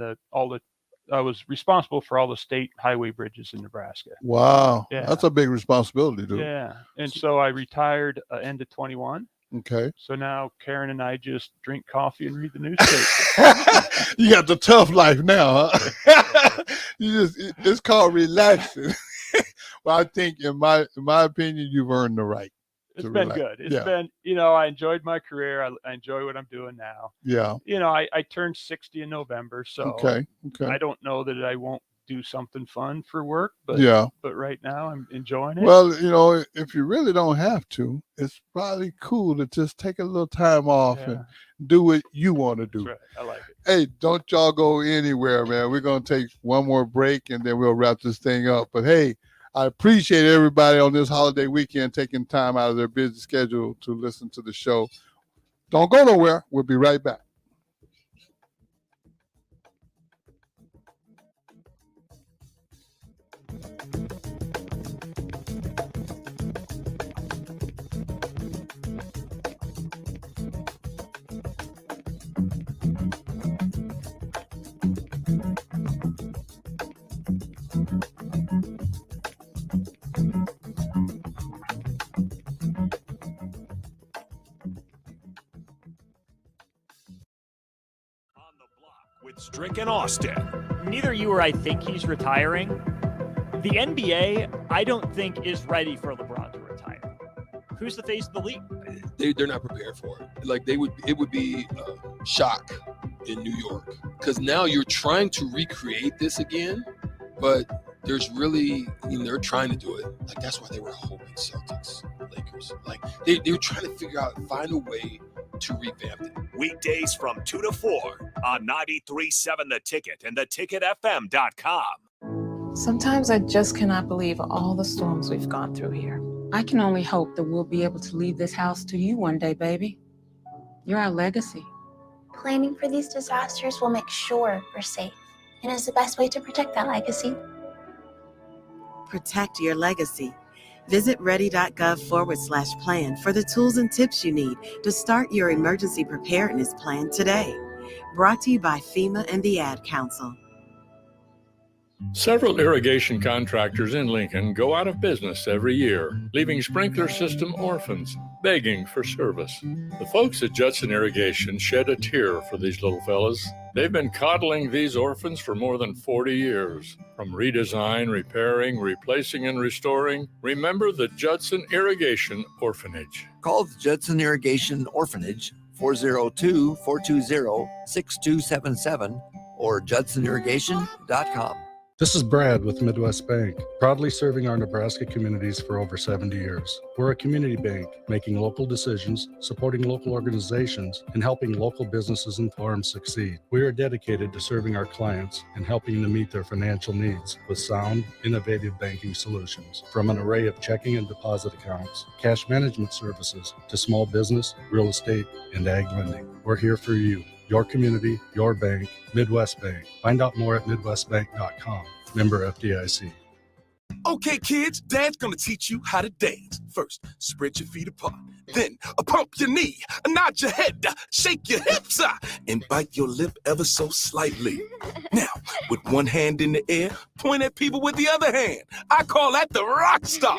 I was responsible for all the state highway bridges in Nebraska. Wow. Yeah. That's a big responsibility, dude. Yeah. And so I retired end of 21. Okay. So now Karen and I just drink coffee and read the newspaper. You got the tough life now, huh? It's called relaxing. Well, I think in my opinion, you've earned the right. It's been good. It's been, I enjoyed my career. I enjoy what I'm doing now. Yeah. I turned 60 in November, so okay. I don't know that I won't do something fun for work, but right now I'm enjoying it. Well, if you really don't have to, it's probably cool to just take a little time off and do what you want to do. That's right. I like it. Hey, don't y'all go anywhere, man. We're going to take one more break and then we'll wrap this thing up. But hey, I appreciate everybody on this holiday weekend taking time out of their busy schedule to listen to the show. Don't go nowhere. We'll be right back. With Strick and Austin. Neither you or I think he's retiring. The NBA, I don't think, is ready for LeBron to retire. Who's the face of the league? They're not prepared for it. Like it would be a shock in New York because now you're trying to recreate this again, but there's really, they're trying to do it. Like that's why they were hoping Celtics, Lakers. Like they were trying to figure out, find a way to revamp it. Weekdays from 2 to 4 on 93.7 The Ticket and theticketfm.com. Sometimes I just cannot believe all the storms we've gone through here. I can only hope that we'll be able to leave this house to you one day, baby. You're our legacy. Planning for these disasters will make sure we're safe, and is the best way to protect that legacy. Protect your legacy. Visit ready.gov/plan for the tools and tips you need to start your emergency preparedness plan today. Brought to you by FEMA and the Ad Council. Several irrigation contractors in Lincoln go out of business every year, leaving sprinkler system orphans begging for service. The folks at Judson Irrigation shed a tear for these little fellas. They've been coddling these orphans for more than 40 years. From redesign, repairing, replacing, and restoring, remember the Judson Irrigation Orphanage. Call the Judson Irrigation Orphanage 402-420-6277 or judsonirrigation.com. This is Brad with Midwest Bank, proudly serving our Nebraska communities for over 70 years. We're a community bank, making local decisions, supporting local organizations, and helping local businesses and farms succeed. We are dedicated to serving our clients and helping them meet their financial needs with sound, innovative banking solutions. From an array of checking and deposit accounts, cash management services, to small business, real estate, and ag lending. We're here for you. Your community, your bank, Midwest Bank. Find out more at midwestbank.com. Member FDIC. Okay, kids, Dad's gonna teach you how to dance. First, spread your feet apart. Then, pump your knee, nod your head, shake your hips, and bite your lip ever so slightly. Now, with one hand in the air, point at people with the other hand. I call that the rock star.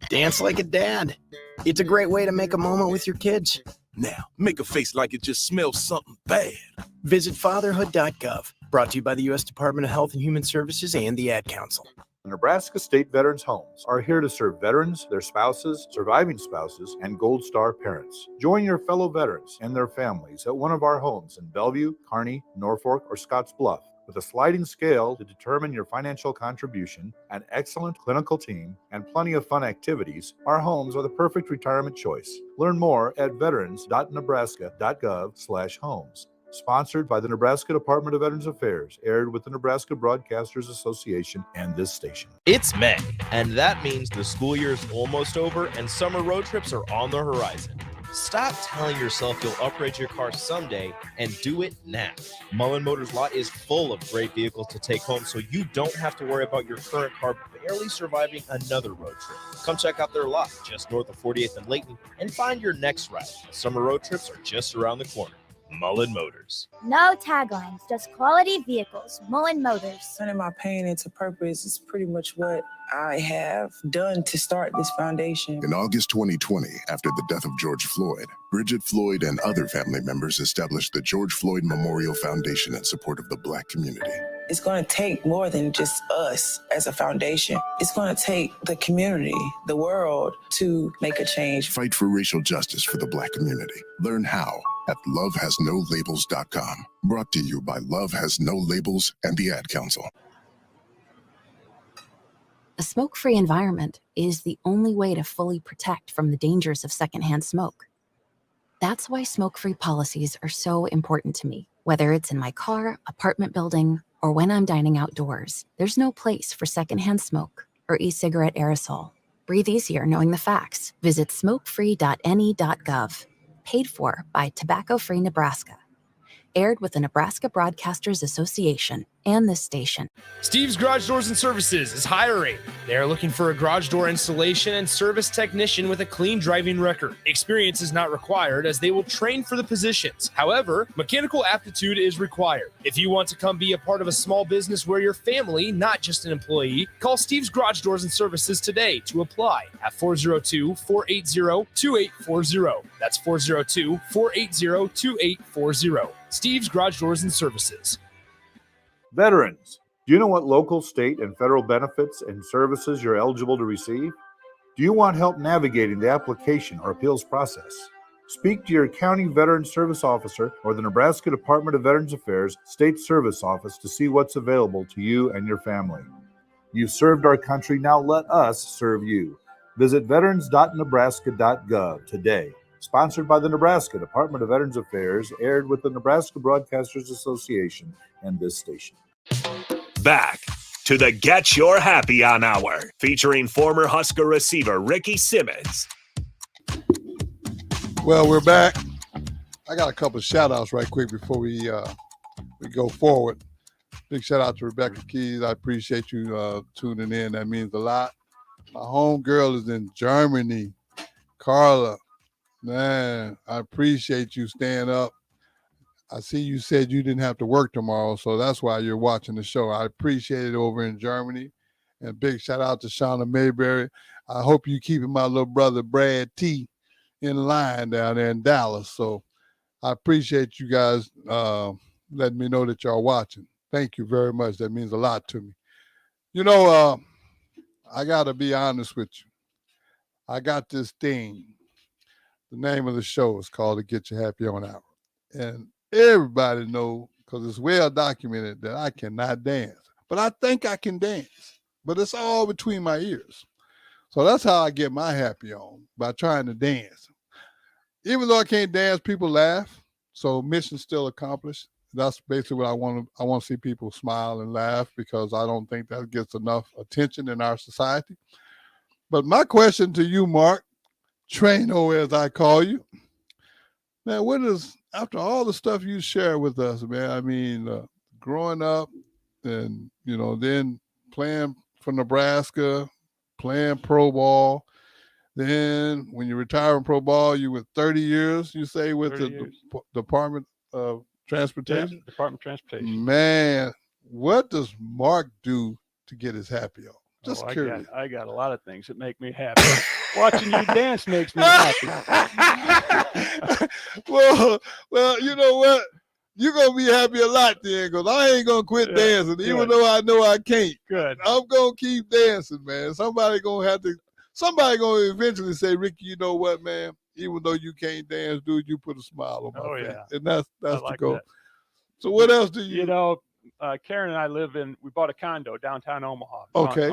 Dance like a dad. It's a great way to make a moment with your kids. Now, make a face like it just smells something bad. Visit fatherhood.gov. Brought to you by the U.S. Department of Health and Human Services and the Ad Council. Nebraska State Veterans Homes are here to serve veterans, their spouses, surviving spouses, and Gold Star parents. Join your fellow veterans and their families at one of our homes in Bellevue, Kearney, Norfolk, or Scotts Bluff. With a sliding scale to determine your financial contribution, an excellent clinical team, and plenty of fun activities, our homes are the perfect retirement choice. Learn more at veterans.nebraska.gov/homes. Sponsored by the Nebraska Department of Veterans Affairs, aired with the Nebraska Broadcasters Association and this station. It's May, and that means the school year is almost over and summer road trips are on the horizon. Stop telling yourself you'll upgrade your car someday and do it now. Mullen Motors lot is full of great vehicles to take home, so you don't have to worry about your current car barely surviving another road trip. Come check out their lot just north of 48th and Layton and find your next ride. Summer road trips are just around the corner. Mullen Motors. No taglines, just quality vehicles. Mullen Motors. Turning my pain into purpose is pretty much what I have done to start this foundation. In August 2020, after the death of George Floyd, Bridget Floyd and other family members established the George Floyd Memorial Foundation in support of the Black community. It's going to take more than just us as a foundation. It's going to take the community, the world, to make a change. Fight for racial justice for the Black community. Learn how at lovehasnolabels.com. Brought to you by Love Has No Labels and the Ad Council. A smoke-free environment is the only way to fully protect from the dangers of secondhand smoke. That's why smoke-free policies are so important to me. Whether it's in my car, apartment building, or when I'm dining outdoors, there's no place for secondhand smoke or e-cigarette aerosol. Breathe easier knowing the facts. Visit smokefree.ne.gov. Paid for by Tobacco Free Nebraska. Aired with the Nebraska Broadcasters Association and this station. Steve's Garage Doors and Services is hiring. They are looking for a garage door installation and service technician with a clean driving record. Experience is not required as they will train for the positions. However, mechanical aptitude is required. If you want to come be a part of a small business where you're family, not just an employee, call Steve's Garage Doors and Services today to apply at 402-480-2840. That's 402-480-2840. Steve's Garage Doors and Services. Veterans, do you know what local, state, and federal benefits and services you're eligible to receive? Do you want help navigating the application or appeals process? Speak to your county veteran service officer or the Nebraska Department of Veterans Affairs State Service Office to see what's available to you and your family. You've served our country, now let us serve you. Visit veterans.nebraska.gov today. Sponsored by the Nebraska Department of Veterans Affairs, aired with the Nebraska Broadcasters Association and this station. Back to the Get Your Happy On Hour, featuring former Husker receiver Ricky Simmons. Well, we're back. I got a couple of shout-outs right quick before we go forward. Big shout-out to Rebecca Keys. I appreciate you tuning in. That means a lot. My homegirl is in Germany. Carla, man, I appreciate you staying up. I see you said you didn't have to work tomorrow, so that's why you're watching the show. I appreciate it over in Germany. And big shout out to Shauna Mayberry. I hope you keeping my little brother Brad T in line down there in Dallas. So I appreciate you guys letting me know that y'all watching. Thank you very much. That means a lot to me. You know, I got to be honest with you. I got this thing. The name of the show is called the Get Your Happy On Hour. And everybody know, because it's well documented, that I cannot dance. But I think I can dance. But it's all between my ears. So that's how I get my happy on, by trying to dance. Even though I can't dance, people laugh. So mission still accomplished. That's basically what I want to see people smile and laugh, because I don't think that gets enough attention in our society. But my question to you, Mark, Traino as I call you, man, what is, after all the stuff you share with us, man, I mean, growing up and, you know, then playing for Nebraska, playing pro ball, then when you retire from pro ball, you went 30 years, you say, with the Department of Transportation? Yeah, Department of Transportation. Man, what does Mark do to get his happy on? Just curious. I got a lot of things that make me happy. Watching you dance makes me happy. well, you know what? You're going to be happy a lot then, because I ain't going to quit dancing, even though I know I can't. Good. I'm going to keep dancing, man. Somebody going to eventually say, Ricky, you know what, man? Even though you can't dance, dude, you put a smile on my face. Yeah. And that's like the goal. that. So what else do you? You know, Karen and I we bought a condo downtown Omaha. Okay.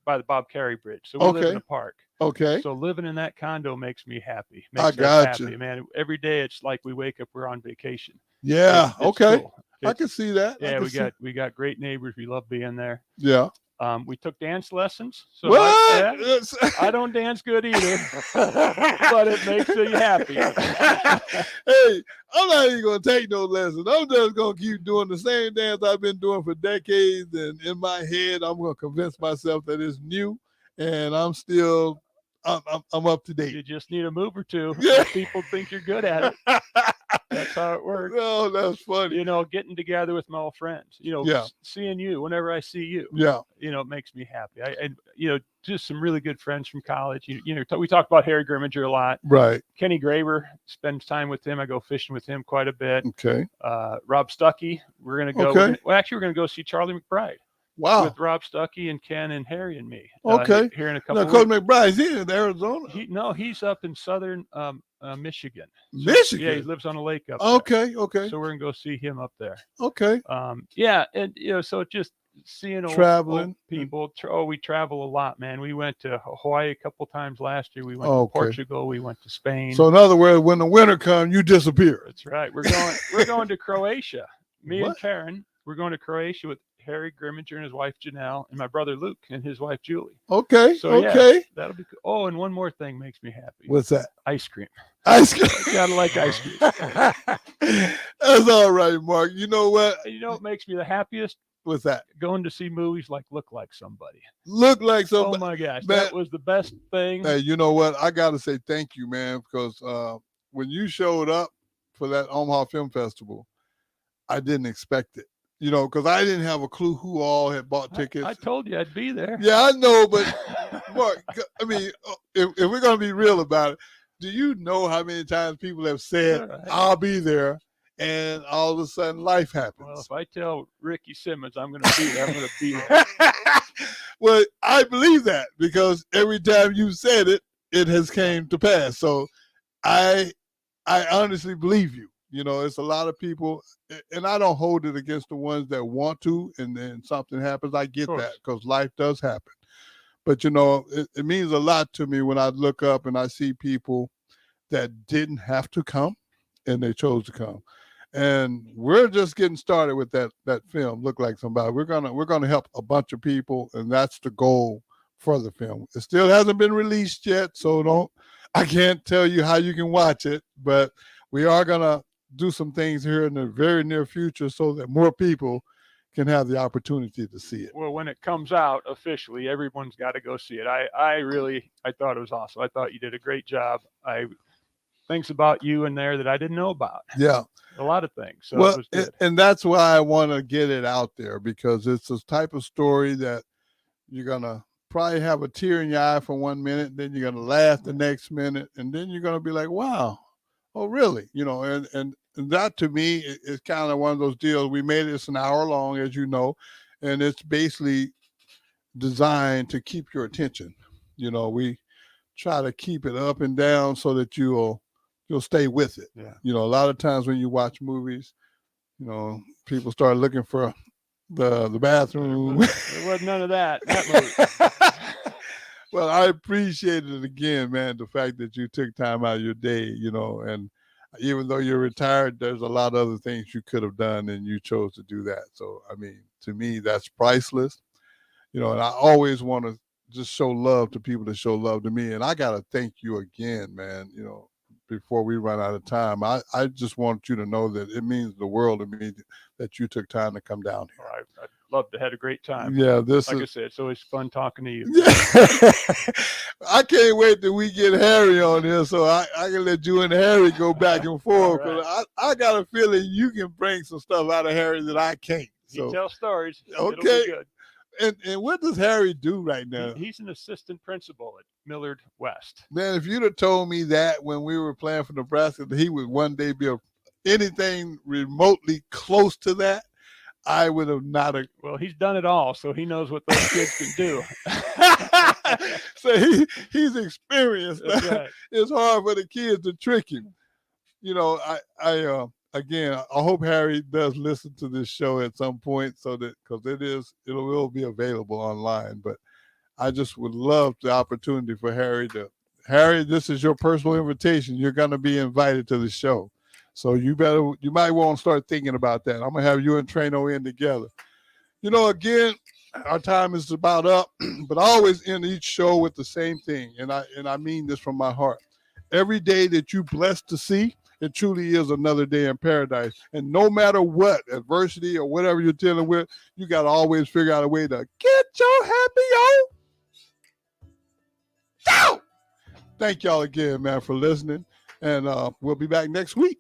By the Bob Carey Bridge. So we live in a park. Okay. So living in that condo makes me happy. I Makes us got you. happy, man. Every day it's like we wake up, we're on vacation. Yeah. It's Okay. cool. I can see that. I Yeah, can we got great neighbors. We love being there. Yeah. We took dance lessons. So What? I don't dance good either, but it makes me happy. Hey, I'm not even gonna take no lessons. I'm just gonna keep doing the same dance I've been doing for decades, and in my head, I'm gonna convince myself that it's new, and I'm still, I'm up to date. You just need a move or two. Yeah. People think you're good at it. That's how it works. Oh, that's funny. You know, getting together with my old friends. You know, Yeah. seeing you whenever I see you. Yeah. You know, it makes me happy. And you know, just some really good friends from college. You know, we talk about Harry Grimminger a lot. Right. Kenny Graber, spend time with him. I go fishing with him quite a bit. Okay. Rob Stuckey, we're gonna go. Okay. We're gonna go see Charlie McBride. Wow. With Rob Stuckey and Ken and Harry and me. Okay. Here in a couple. Now, Coach McBride's here in Arizona. He's up in southern Michigan. Michigan. Yeah, he lives on a lake up Okay. there. Okay. So we're gonna go see him up there. Okay. Yeah, and you know, so just seeing Traveling. old people. We travel a lot, man. We went to Hawaii a couple times last year. We went Okay. to Portugal. We went to Spain. So in other words, when the winter comes, you disappear. That's right. We're going to Croatia. Me and Karen. We're going to Croatia with Harry Grimminger and his wife Janelle, and my brother Luke and his wife Julie. Okay. So Okay. yeah, that'll be cool. Oh, and one more thing makes me happy. What's that? Ice cream. Ice cream. Gotta like ice cream. That's all right, Mark. You know what? And you know what makes me the happiest? What's that? Going to see movies like Look Like Somebody. Look like somebody. Oh my gosh, Man, that was the best thing. Hey, you know what? I got to say thank you, man, because when you showed up for that Omaha Film Festival, I didn't expect it. You know, because I didn't have a clue who all had bought tickets. I told you I'd be there. Yeah, I know, but Mark, I mean, if we're going to be real about it, do you know how many times people have said, I'll be there, and all of a sudden life happens? Well, if I tell Ricky Simmons I'm going to be there, I'm going to be there. Well, I believe that because every time you said it, it has came to pass. So I honestly believe you. You know, it's a lot of people, and I don't hold it against the ones that want to, and then something happens. I get that because life does happen. But, you know, it means a lot to me when I look up and I see people that didn't have to come, and they chose to come. And we're just getting started with that film, Look Like Somebody. We're gonna help a bunch of people, and that's the goal for the film. It still hasn't been released yet, so I can't tell you how you can watch it, but we are gonna do some things here in the very near future so that more people can have the opportunity to see it. Well, when it comes out officially, everyone's got to go see it. I thought it was awesome. I thought you did a great job. Things about you in there that I didn't know about. Yeah. A lot of things. So well, it was good. And that's why I want to get it out there, because it's this type of story that you're going to probably have a tear in your eye for 1 minute, then you're going to laugh the next minute, and then you're going to be like, wow, oh, really? You know, and that to me is kind of one of those deals. We made it's an hour long, as you know, and it's basically designed to keep your attention. You know, we try to keep it up and down so that you'll stay with it. Yeah. You know, a lot of times when you watch movies, you know, people start looking for the bathroom. There wasn't none of that. That movie. Well, I appreciated it again, man, the fact that you took time out of your day, you know, and even though you're retired, there's a lot of other things you could have done, and you chose to do that. So, I mean, to me, that's priceless, you know, and I always want to just show love to people that show love to me. And I got to thank you again, man, you know, before we run out of time. I just want you to know that it means the world to me that you took time to come down here. I'd love to have a great time. Yeah, I said, it's always fun talking to you. I can't wait till we get Harry on here so I can let you and Harry go back and forth. Right. I got a feeling you can bring some stuff out of Harry that I can't. So. You tell stories. Okay. It'll be good. And what does Harry do right now? He's an assistant principal at Millard West. Man, if you'd have told me that when we were playing for Nebraska, that he would one day be anything remotely close to that, I would have not. Well, he's done it all, so he knows what those kids can do. So he's experienced. Right. It's hard for the kids to trick him. You know, I again, I hope Harry does listen to this show at some point, so that because it will be available online. But I just would love the opportunity for Harry, this is your personal invitation. You're going to be invited to the show. So you might want to start thinking about that. I'm going to have you and Trano in together. Again, our time is about up, but I always end each show with the same thing. And I mean this from my heart. Every day that you're blessed to see, it truly is another day in paradise. And no matter what, adversity or whatever you're dealing with, you got to always figure out a way to get your happy on. Go! Thank y'all again, man, for listening. And we'll be back next week.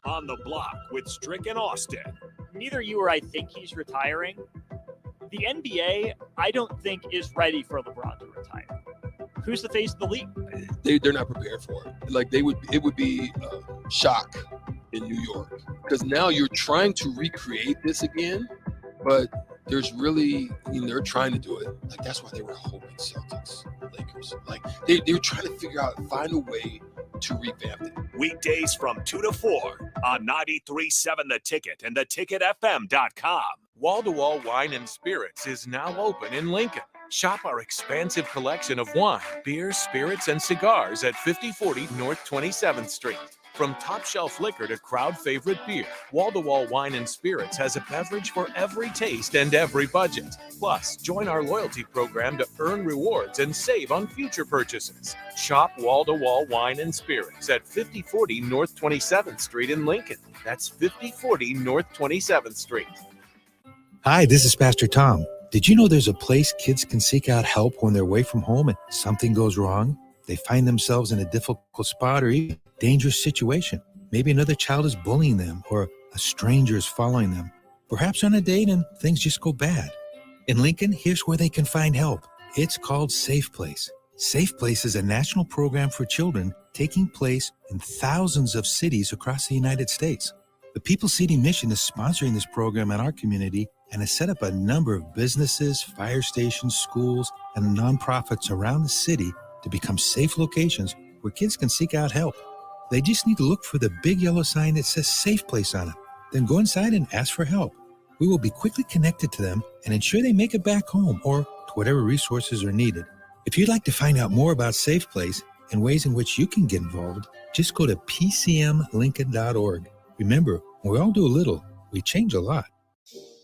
On the Block with Strick and Austin. Neither you or I think he's retiring. The NBA, I don't think, is ready for LeBron to retire. Who's the face of the league? They're not prepared for it. Like it would be shock in New York, because now you're trying to recreate this again, but there's really, they're trying to do it. Like that's why they were hoping Celtics, Lakers. Like they're trying to figure out, find a way to revamp it. Weekdays from 2 to 4 on 93.7 The Ticket and theticketfm.com. Wall-to-Wall Wine and Spirits is now open in Lincoln. Shop our expansive collection of wine, beers, spirits, and cigars at 5040 North 27th Street. From top shelf liquor to crowd favorite beer, Wall-to-Wall Wine and Spirits has a beverage for every taste and every budget. Plus, join our loyalty program to earn rewards and save on future purchases. Shop Wall-to-Wall Wine and Spirits at 5040 North 27th Street in Lincoln. That's 5040 North 27th Street. Hi, this is Pastor Tom. Did you know there's a place kids can seek out help when they're away from home and something goes wrong? They find themselves in a difficult spot or even a dangerous situation. Maybe another child is bullying them or a stranger is following them. Perhaps on a date and things just go bad. In Lincoln, here's where they can find help. It's called Safe Place. Safe Place is a national program for children taking place in thousands of cities across the United States. The People City Mission is sponsoring this program in our community and has set up a number of businesses, fire stations, schools, and nonprofits around the city to become safe locations where kids can seek out help. They just need to look for the big yellow sign that says Safe Place on it. Then go inside and ask for help. We will be quickly connected to them and ensure they make it back home or to whatever resources are needed. If you'd like to find out more about Safe Place and ways in which you can get involved, just go to pcmlincoln.org. Remember, when we all do a little, we change a lot.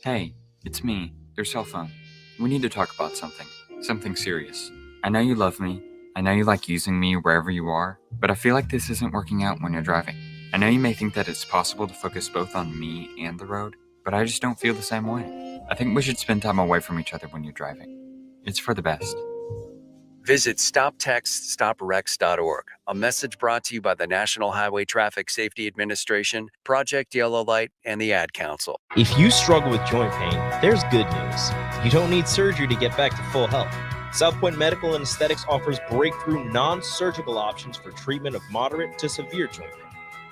Hey, it's me, your cell phone. We need to talk about something serious. I know you love me. I know you like using me wherever you are, but I feel like this isn't working out when you're driving. I know you may think that it's possible to focus both on me and the road, but I just don't feel the same way. I think we should spend time away from each other when you're driving. It's for the best. Visit StopTextStopWrecks.org. A message brought to you by the National Highway Traffic Safety Administration, Project Yellow Light, and the Ad Council. If you struggle with joint pain, there's good news. You don't need surgery to get back to full health. South Point Medical and Aesthetics offers breakthrough non-surgical options for treatment of moderate to severe joint pain.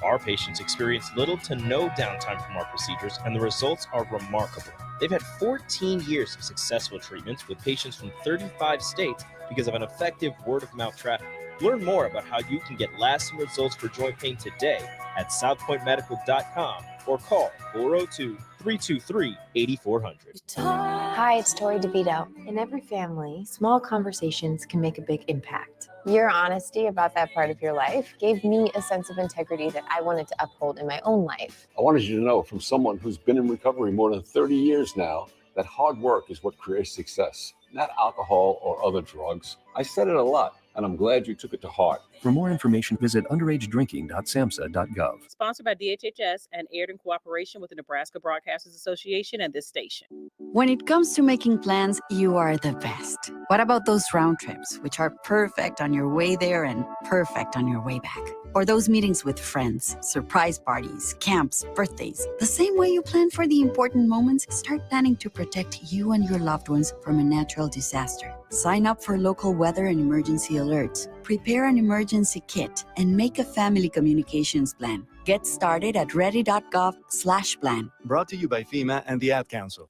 Our patients experience little to no downtime from our procedures, and the results are remarkable. They've had 14 years of successful treatments with patients from 35 states because of an effective word-of-mouth traffic. Learn more about how you can get lasting results for joint pain today at southpointmedical.com or call 402-323-8400. Hi, it's Tori DeVito. In every family, small conversations can make a big impact. Your honesty about that part of your life gave me a sense of integrity that I wanted to uphold in my own life. I wanted you to know from someone who's been in recovery more than 30 years now that hard work is what creates success, not alcohol or other drugs. I said it a lot, and I'm glad you took it to heart. For more information, visit underagedrinking.samhsa.gov. Sponsored by DHHS and aired in cooperation with the Nebraska Broadcasters Association and this station. When it comes to making plans, you are the best. What about those round trips, which are perfect on your way there and perfect on your way back? Or those meetings with friends, surprise parties, camps, birthdays. The same way you plan for the important moments, start planning to protect you and your loved ones from a natural disaster. Sign up for local weather and emergency alerts. Prepare an emergency kit and make a family communications plan. Get started at ready.gov/plan. Brought to you by FEMA and the Ad Council.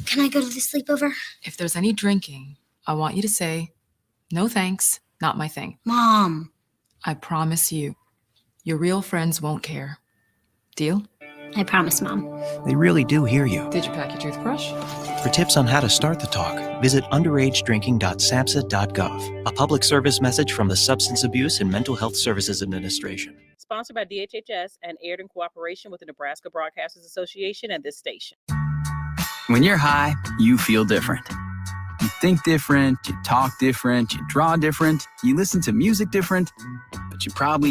Can I go to the sleepover? If there's any drinking, I want you to say, "No thanks, not my thing." Mom. I promise you, your real friends won't care. Deal? I promise, Mom. They really do hear you. Did you pack your toothbrush? For tips on how to start the talk, visit underagedrinking.samhsa.gov. A public service message from the Substance Abuse and Mental Health Services Administration. Sponsored by DHHS and aired in cooperation with the Nebraska Broadcasters Association and this station. When you're high, you feel different. You think different, you talk different, you draw different, you listen to music different, but you probably